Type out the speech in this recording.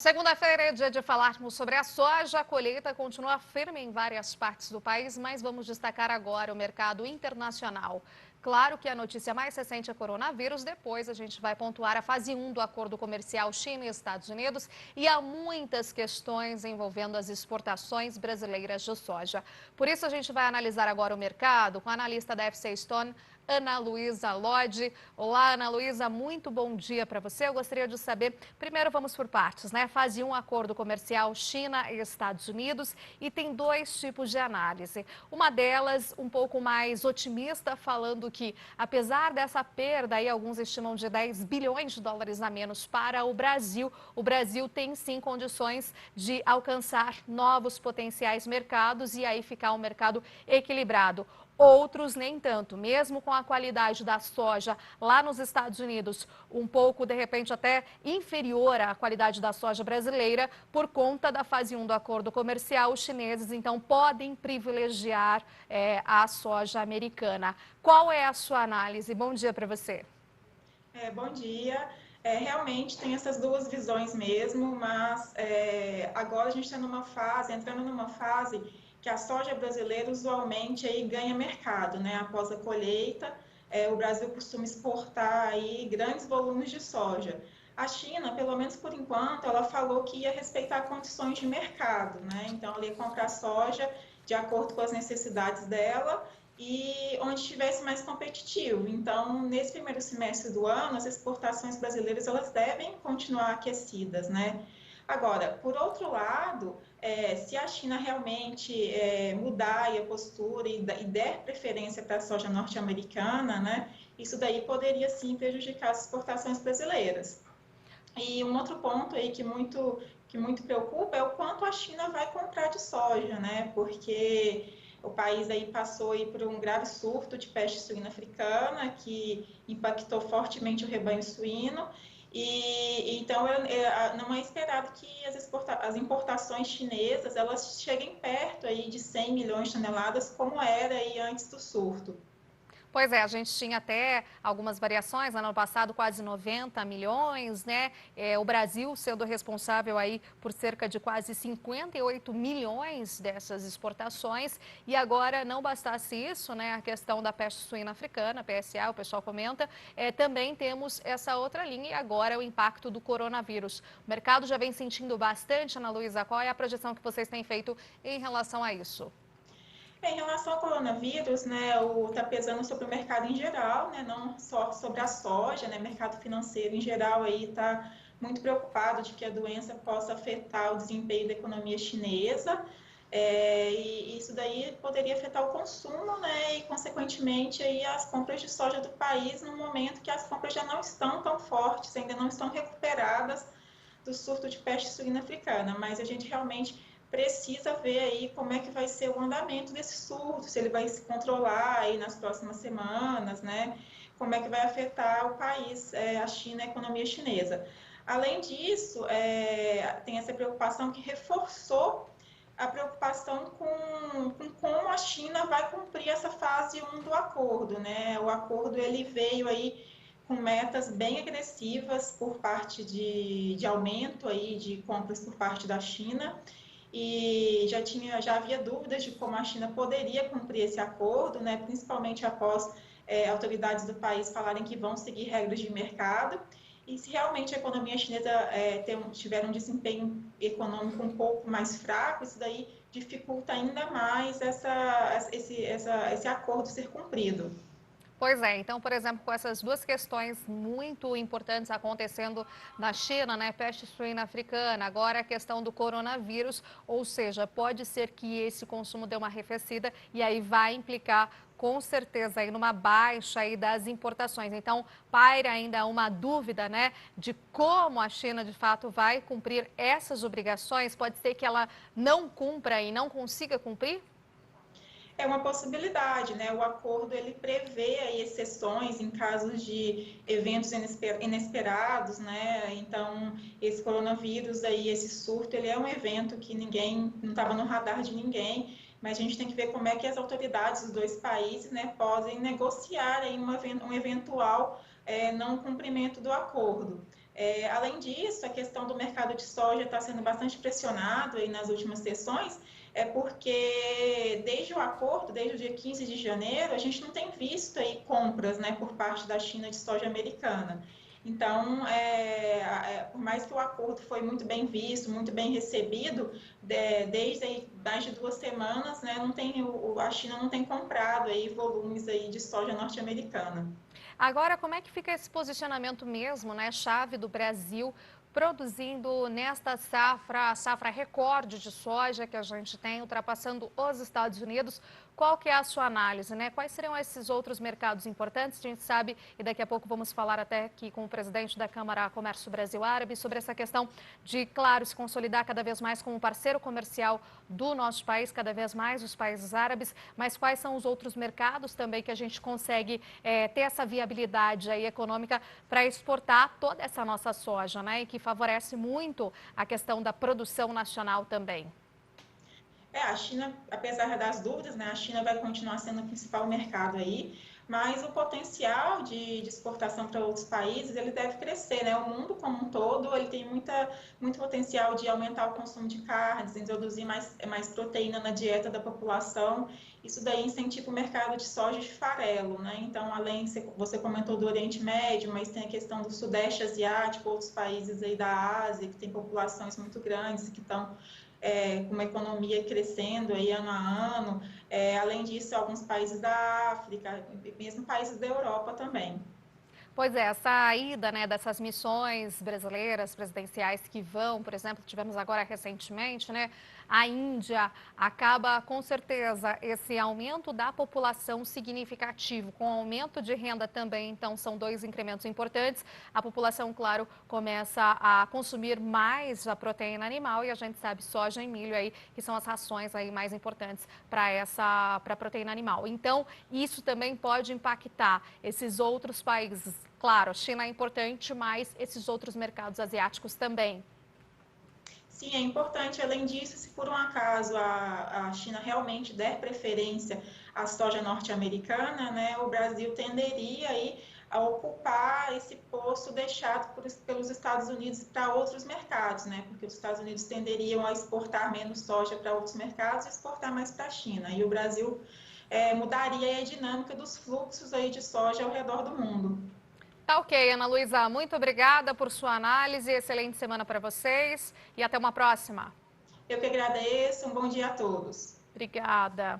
Segunda-feira é dia de falarmos sobre a soja. A colheita continua firme em várias partes do país, mas vamos destacar agora o mercado internacional. Claro que a notícia mais recente é coronavírus, depois a gente vai pontuar a fase 1 do acordo comercial China e Estados Unidos e há muitas questões envolvendo as exportações brasileiras de soja. Por isso a gente vai analisar agora o mercado com a analista da FC Stone, Ana Luísa Lodge. Olá, Ana Luísa, muito bom dia para você. Eu gostaria de saber, primeiro vamos por partes, né? Fase 1, acordo comercial China e Estados Unidos, e tem dois tipos de análise. Uma delas, um pouco mais otimista, falando que, apesar dessa perda, aí alguns estimam de 10 bilhões de dólares a menos para o Brasil tem sim condições de alcançar novos potenciais mercados e aí ficar um mercado equilibrado. Outros nem tanto, mesmo com a qualidade da soja lá nos Estados Unidos um pouco, de repente, até inferior à qualidade da soja brasileira, por conta da fase 1 do acordo comercial, os chineses, então, podem privilegiar a soja americana. Qual é a sua análise? Bom dia para você. Bom dia. Realmente tem essas duas visões mesmo, mas agora a gente está entrando numa fase que a soja brasileira usualmente aí ganha mercado, né? Após a colheita, o Brasil costuma exportar aí grandes volumes de soja. A China, pelo menos por enquanto, ela falou que ia respeitar condições de mercado, né? Então, ela ia comprar soja de acordo com as necessidades dela e onde estivesse mais competitivo. Então, nesse primeiro semestre do ano, as exportações brasileiras elas devem continuar aquecidas, né? Agora, por outro lado, se a China realmente mudar a postura e der preferência para a soja norte-americana, né, isso daí poderia sim prejudicar as exportações brasileiras. E um outro ponto aí que muito preocupa é o quanto a China vai comprar de soja, né? Porque o país aí passou aí por um grave surto de peste suína africana que impactou fortemente o rebanho suíno. E então não é esperado que as importações chinesas elas cheguem perto aí de 100 milhões de toneladas, como era aí antes do surto. Pois é, a gente tinha até algumas variações, ano passado quase 90 milhões, né? O Brasil sendo responsável aí por cerca de quase 58 milhões dessas exportações. E agora, não bastasse isso, né? A questão da peste suína africana, PSA, o pessoal comenta, também temos essa outra linha e agora o impacto do coronavírus. O mercado já vem sentindo bastante, Ana Luísa, qual é a projeção que vocês têm feito em relação a isso? Em relação ao coronavírus, né, está pesando sobre o mercado em geral, né, não só sobre a soja, né, mercado financeiro em geral aí está muito preocupado de que a doença possa afetar o desempenho da economia chinesa, e isso daí poderia afetar o consumo, né, e consequentemente aí as compras de soja do país no momento que as compras já não estão tão fortes, ainda não estão recuperadas do surto de peste suína africana, mas a gente realmente precisa ver aí como é que vai ser o andamento desse surto, se ele vai se controlar aí nas próximas semanas, né? Como é que vai afetar o país, a China, a economia chinesa. Além disso, tem essa preocupação que reforçou a preocupação com como a China vai cumprir essa fase 1 do acordo, né? O acordo ele veio aí com metas bem agressivas por parte de aumento aí de compras por parte da China e já havia dúvidas de como a China poderia cumprir esse acordo, né, principalmente após autoridades do país falarem que vão seguir regras de mercado. E se realmente a economia chinesa tiver um desempenho econômico um pouco mais fraco, isso daí dificulta ainda mais esse acordo ser cumprido. Pois é, então, por exemplo, com essas duas questões muito importantes acontecendo na China, né, peste suína africana, agora a questão do coronavírus, ou seja, pode ser que esse consumo dê uma arrefecida e aí vai implicar com certeza aí numa baixa aí das importações. Então, paira ainda uma dúvida, né, de como a China de fato vai cumprir essas obrigações. Pode ser que ela não cumpra e não consiga cumprir? É uma possibilidade, né? O acordo ele prevê aí exceções em casos de eventos inesperados, né? Então, esse coronavírus aí, esse surto, ele é um evento que ninguém não estava no radar de ninguém, mas a gente tem que ver como é que as autoridades dos dois países, né, podem negociar aí um eventual não cumprimento do acordo. Além disso, a questão do mercado de soja está sendo bastante pressionado aí nas últimas sessões, porque desde o acordo, desde o dia 15 de janeiro, a gente não tem visto aí compras, né, por parte da China de soja americana. Então, por mais que o acordo foi muito bem visto, muito bem recebido, desde aí, mais de 2 semanas, né, não tem, a China não tem comprado aí volumes aí de soja norte-americana. Agora, como é que fica esse posicionamento mesmo, né, chave do Brasil, produzindo nesta safra, a safra recorde de soja que a gente tem, ultrapassando os Estados Unidos? Qual que é a sua análise, né? Quais seriam esses outros mercados importantes? A gente sabe, e daqui a pouco vamos falar até aqui com o presidente da Câmara Comércio Brasil-Árabe sobre essa questão de, claro, se consolidar cada vez mais como parceiro comercial do nosso país, cada vez mais os países árabes, mas quais são os outros mercados também que a gente consegue ter essa viabilidade aí econômica para exportar toda essa nossa soja, né? E que favorece muito a questão da produção nacional também. A China, apesar das dúvidas, né, a China vai continuar sendo o principal mercado aí, mas o potencial de exportação para outros países, ele deve crescer, né? O mundo como um todo, ele tem muito potencial de aumentar o consumo de carnes, introduzir mais proteína na dieta da população. Isso daí incentiva o mercado de soja de farelo, né? Então, além, você comentou do Oriente Médio, mas tem a questão do Sudeste Asiático, outros países aí da Ásia, que tem populações muito grandes e que estão com uma economia crescendo aí ano a ano. Além disso, alguns países da África, mesmo países da Europa também. Pois é, a saída, né, dessas missões brasileiras presidenciais que vão, por exemplo, tivemos agora recentemente, né, a Índia, acaba com certeza esse aumento da população significativo, com aumento de renda também, então são dois incrementos importantes. A população, claro, começa a consumir mais a proteína animal e a gente sabe soja e milho aí, que são as rações aí mais importantes para a proteína animal. Então, isso também pode impactar esses outros países. Claro, a China é importante, mas esses outros mercados asiáticos também. Sim, é importante. Além disso, se por um acaso a China realmente der preferência à soja norte-americana, né, o Brasil tenderia aí a ocupar esse posto deixado pelos Estados Unidos para outros mercados, né, porque os Estados Unidos tenderiam a exportar menos soja para outros mercados e exportar mais para a China. E o Brasil mudaria a dinâmica dos fluxos aí de soja ao redor do mundo. Tá ok, Ana Luísa, muito obrigada por sua análise, excelente semana para vocês e até uma próxima. Eu que agradeço, um bom dia a todos. Obrigada.